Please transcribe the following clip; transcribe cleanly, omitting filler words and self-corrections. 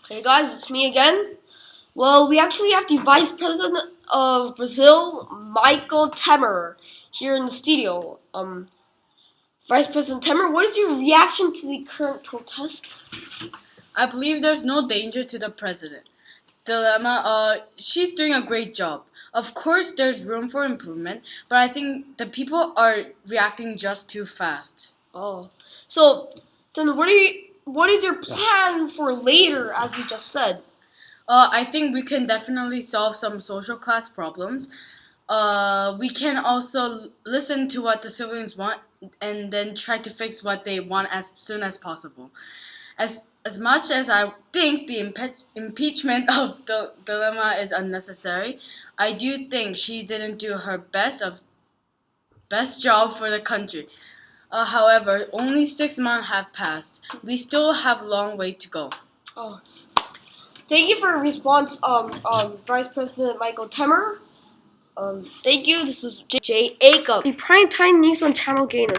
Hey guys, it's me again. Well, we actually have the Vice President of Brazil, Michael Temer, here in the studio. Vice President Temer, what is your reaction to the current protest? I believe there's no danger to the president. She's doing a great job. Of course, there's room for improvement, but I think the people are reacting just too fast. Oh, so then what is your plan for later, as you just said? I think we can definitely solve some social class problems. We can also listen to what the civilians want and then try to fix what they want as soon as possible. As much as I think the impeachment of the dilemma is unnecessary, I do think she didn't do her best job for the country. However, only 6 months have passed. We still have a long way to go. Oh, thank you for your response, Vice President Michael Temer. Thank you. This is J. Acup, the primetime news on Channel Gaynor.